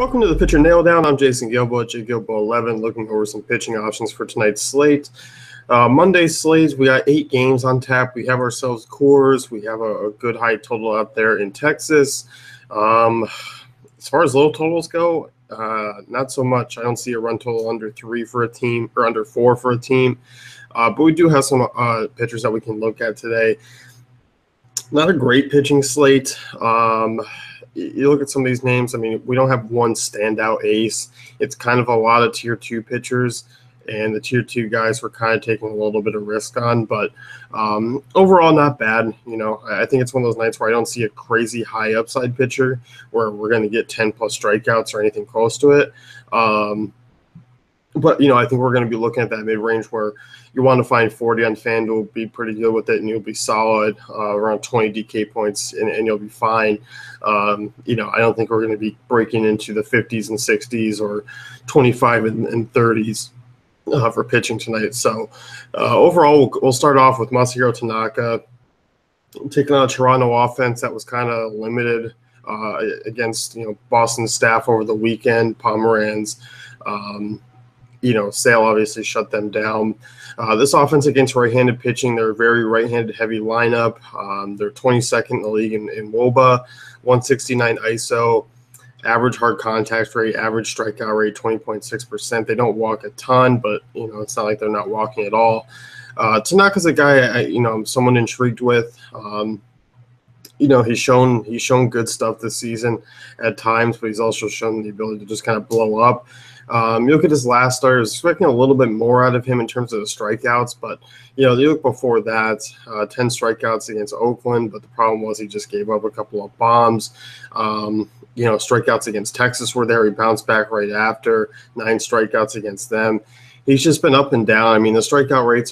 Welcome to the Pitcher Nail Down. I'm Jason Gilbo at JGilbo11, looking over some pitching options for tonight's slate. Monday slate, we got 8 games on tap. We have ourselves Coors. We have a good high total out there in Texas. As far as low totals go, not so much. I don't see a run total under 3 for a team or under 4 for a team. But we do have some pitchers that we can look at today. Not a great pitching slate. You look at some of these names, I mean, we don't have one standout ace. It's kind of a lot of tier 2 pitchers, and the tier 2 guys we're kind of taking a little bit of risk on, but overall not bad. You know, I think it's one of those nights where I don't see a crazy high upside pitcher where we're going to get 10 plus strikeouts or anything close to it. But, you know, I think we're going to be looking at that mid-range where you want to find 40 on FanDuel, be pretty good with it, and you'll be solid around 20 DK points, and you'll be fine. You know, I don't think we're going to be breaking into the 50s and 60s or 25 and 30s for pitching tonight. So, overall, we'll start off with Masahiro Tanaka taking on a Toronto offense that was kind of limited against, you know, Boston's staff over the weekend, Pomeranz. You know, Sale obviously shut them down. This offense against right-handed pitching, they're a very right-handed heavy lineup. They're 22nd in the league in WOBA, 169 ISO, average hard contact rate, average strikeout rate, 20.6%. They don't walk a ton, but, you know, it's not like they're not walking at all. Tanaka's a guy, I'm somewhat intrigued with. You know, he's shown good stuff this season at times, but he's also shown the ability to just kind of blow up. You look at his last start, I was expecting a little bit more out of him in terms of the strikeouts, but, you know, you look before that, 10 strikeouts against Oakland, but the problem was he just gave up a couple of bombs. You know, strikeouts against Texas were there. He bounced back right after, 9 strikeouts against them. He's just been up and down. I mean, the strikeout rates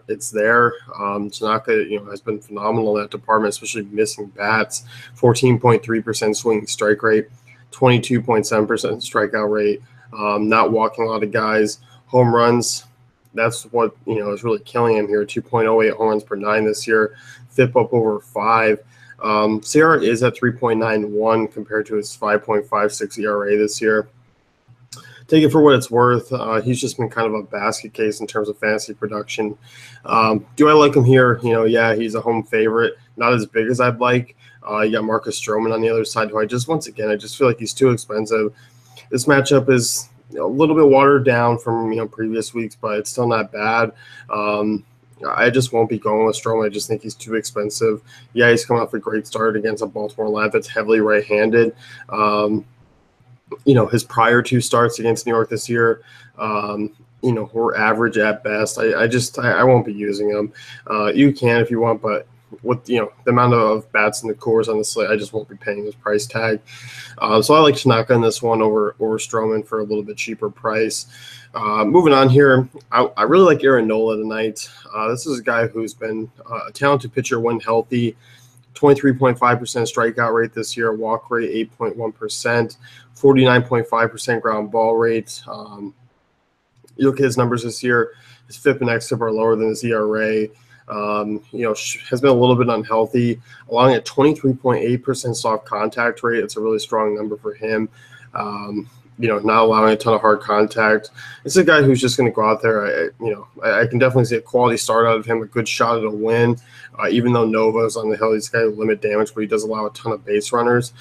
it's there. Tanaka, you know, has been phenomenal in that department, especially missing bats, 14.3% swinging strike rate, 22.7% strikeout rate. Not walking a lot of guys. Home runs, that's what, you know, is really killing him here. 2.08 home runs per 9 this year. FIP up over 5. CR is at 3.91 compared to his 5.56 ERA this year. Take it for what it's worth. He's just been kind of a basket case in terms of fantasy production. Do I like him here? You know, yeah, he's a home favorite. Not as big as I'd like. You got Marcus Stroman on the other side, who I just feel like he's too expensive. This matchup is a little bit watered down from, you know, previous weeks, but it's still not bad. I just won't be going with Stroman. I just think he's too expensive. Yeah, he's coming off a great start against a Baltimore lineup that's heavily right-handed. You know, his prior 2 starts against New York this year, you know, were average at best. I won't be using him. You can if you want, but with, you know, the amount of bats in the cores on the slate, I just won't be paying his price tag. So I like Tanaka in this one over Stroman for a little bit cheaper price. Moving on here, I really like Aaron Nola tonight. This is a guy who's been a talented pitcher when healthy. 23.5% strikeout rate this year, walk rate 8.1%, 49.5% ground ball rate. You look at his numbers this year, his FIP and xFIP are lower than his ERA. You know, has been a little bit unhealthy, along at 23.8% soft contact rate. It's a really strong number for him. You know, not allowing a ton of hard contact. It's a guy who's just going to go out there. I can definitely see a quality start out of him, a good shot at a win. Even though Nova's on the hill, he's got to limit damage, but he does allow a ton of base runners.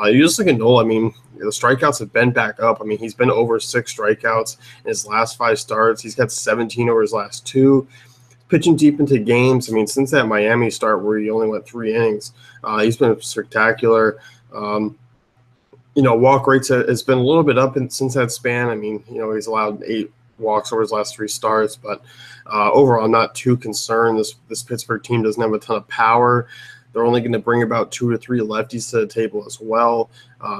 You just look at Nola. I mean, the strikeouts have been back up. I mean, he's been over 6 strikeouts in his last 5 starts. He's got 17 over his last 2. Pitching deep into games. I mean, since that Miami start where he only went 3 innings, he's been spectacular. You know, walk rates has been a little bit up since that span. I mean, you know, he's allowed 8 walks over his last 3 starts, but overall, I'm not too concerned. This Pittsburgh team doesn't have a ton of power. They're only going to bring about 2 to 3 lefties to the table as well.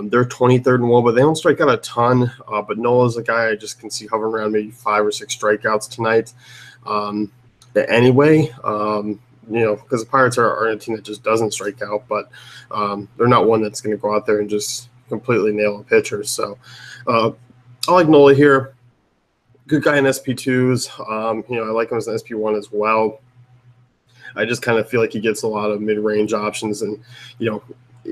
They're 23rd in WOBA. They don't strike out a ton, but Nola's a guy I just can see hovering around maybe 5 or 6 strikeouts tonight. Anyway, you know, because the Pirates are a team that just doesn't strike out, but they're not one that's going to go out there and just completely nail a pitcher. So I like Nola here. Good guy in SP2s. You know, I like him as an SP1 as well. I just kind of feel like he gets a lot of mid-range options, and, you know,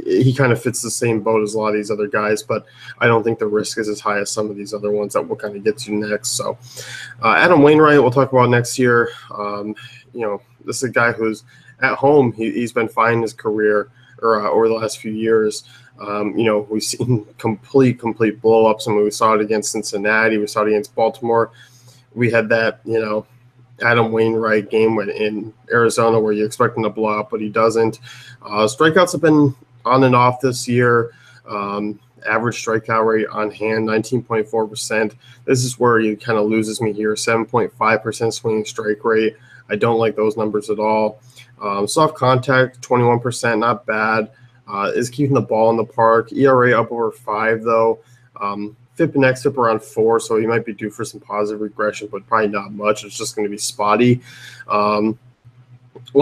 he kind of fits the same boat as a lot of these other guys, but I don't think the risk is as high as some of these other ones that we'll kind of get to next. So Adam Wainwright, we'll talk about next year. This is a guy who's at home. He's been fine in his career or over the last few years. We've seen complete blow-ups. I mean, we saw it against Cincinnati. We saw it against Baltimore. We had that, Adam Wainwright game in Arizona where you expect him to blow up, but he doesn't. Strikeouts have been on and off this year. Average strikeout rate on hand, 19.4%. This is where he kind of loses me here, 7.5% swinging strike rate. I don't like those numbers at all. Soft contact, 21%, not bad. Is keeping the ball in the park. ERA up over 5, though. FIP and XFIP around 4, so he might be due for some positive regression, but probably not much. It's just going to be spotty. One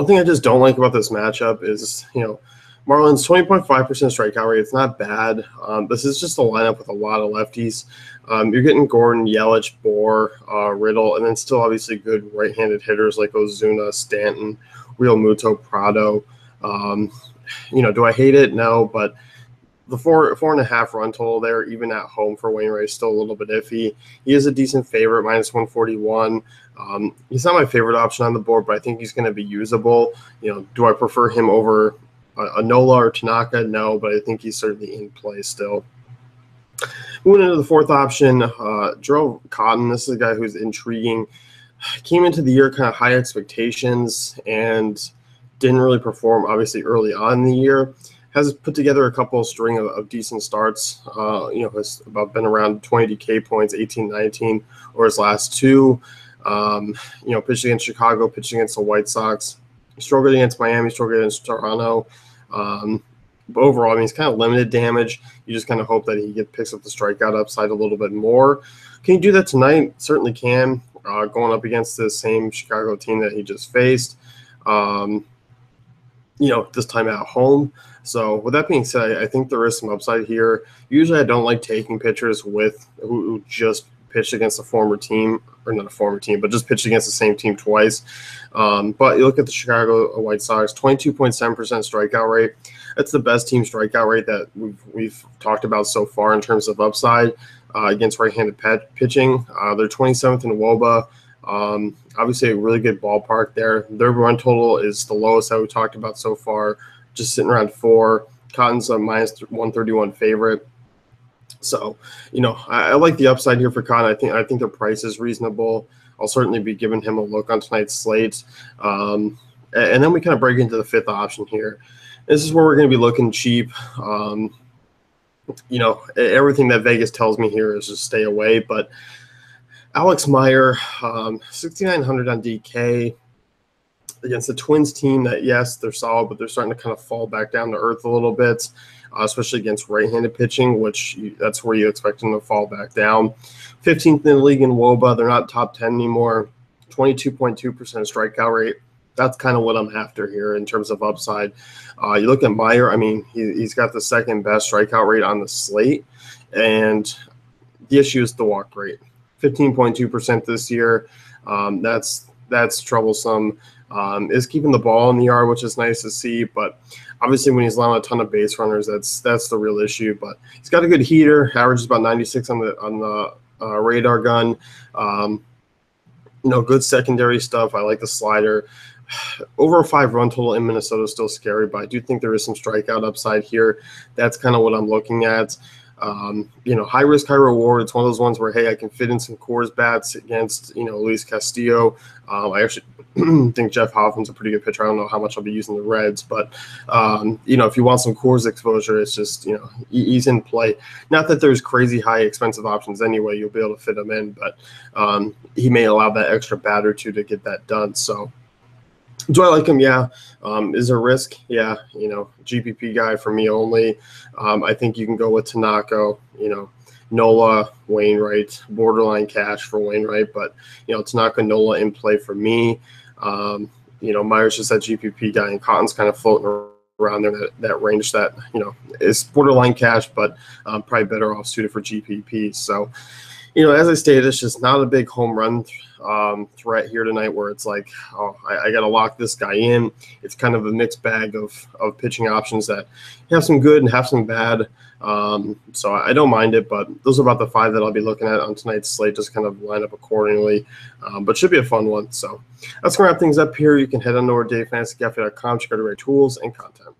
thing I just don't like about this matchup is, Marlins 20.5% strikeout rate. It's not bad. This is just a lineup with a lot of lefties. You're getting Gordon, Yelich, Bohr, Riddle, and then still obviously good right-handed hitters like Ozuna, Stanton, Real Muto, Prado. Do I hate it? No, but the 4.5 run total there, even at home for Wainwright, is still a little bit iffy. He is a decent favorite, minus 141. He's not my favorite option on the board, but I think he's going to be usable. Do I prefer him over a Nola or Tanaka? No, but I think he's certainly in play still. Moving into the fourth option, Jerome Cotton. This is a guy who's intriguing. Came into the year kind of high expectations and didn't really perform, obviously, early on in the year. Has put together a couple of string of decent starts. Has been around 20 DK points, 18, 19, or his last two. Pitched against Chicago, pitched against the White Sox. Struggled against Miami, struggled against Toronto. But overall, I mean, he's kind of limited damage. You just kind of hope that he picks up the strikeout upside a little bit more. Can he do that tonight? Certainly can. Going up against the same Chicago team that he just faced. This time at home. So with that being said, I think there is some upside here. Usually I don't like taking pitchers who just pitched against a former team, or not a former team, but just pitched against the same team twice. But you look at the Chicago White Sox, 22.7% strikeout rate. That's the best team strikeout rate that we've talked about so far in terms of upside against right-handed pitching. They're 27th in WOBA. Obviously a really good ballpark there. Their run total is the lowest that we talked about so far, just sitting around 4. Cotton's a minus 131 favorite. So, I like the upside here for Cotton. I think the price is reasonable. I'll certainly be giving him a look on tonight's slate. And then we kind of break into the fifth option here. This is where we're going to be looking cheap. Everything that Vegas tells me here is just stay away. But Alex Meyer, 6,900 on DK against the Twins team that, yes, they're solid, but they're starting to kind of fall back down to earth a little bit, especially against right-handed pitching, that's where you expect them to fall back down. 15th in the league in WOBA. They're not top 10 anymore. 22.2% strikeout rate. That's kind of what I'm after here in terms of upside. You look at Meyer, I mean, he's got the second best strikeout rate on the slate, and the issue is the walk rate. 15.2% this year. That's troublesome. Is keeping the ball in the yard, which is nice to see, but obviously when he's allowing a ton of base runners, that's the real issue. But he's got a good heater, averages about 96 on the radar gun. Good secondary stuff. I like the slider. Over a 5 run total in Minnesota is still scary, but I do think there is some strikeout upside here. That's kind of what I'm looking at. High risk, high reward. It's one of those ones where, hey, I can fit in some Coors bats against, Luis Castillo. I actually think Jeff Hoffman's a pretty good pitcher. I don't know how much I'll be using the Reds, but, if you want some Coors exposure, it's just, he's in play. Not that there's crazy high expensive options anyway. You'll be able to fit him in, but he may allow that extra bat or two to get that done. So, do I like him? Yeah. Is there risk? Yeah. GPP guy for me only. I think you can go with Tanaka, Nola, Wainwright, borderline cash for Wainwright, but, Tanaka, Nola in play for me. Meyer's just that GPP guy, and Cotton's kind of floating around there, that range that, is borderline cash, but probably better off suited for GPP. So, As I stated, it's just not a big home run threat here tonight where it's like, oh, I got to lock this guy in. It's kind of a mixed bag of pitching options that have some good and have some bad. So I don't mind it, but those are about the 5 that I'll be looking at on tonight's slate, just kind of line up accordingly. But should be a fun one. So that's going to wrap things up here. You can head on over to DailyFantasyCafe.com, check out our tools and content.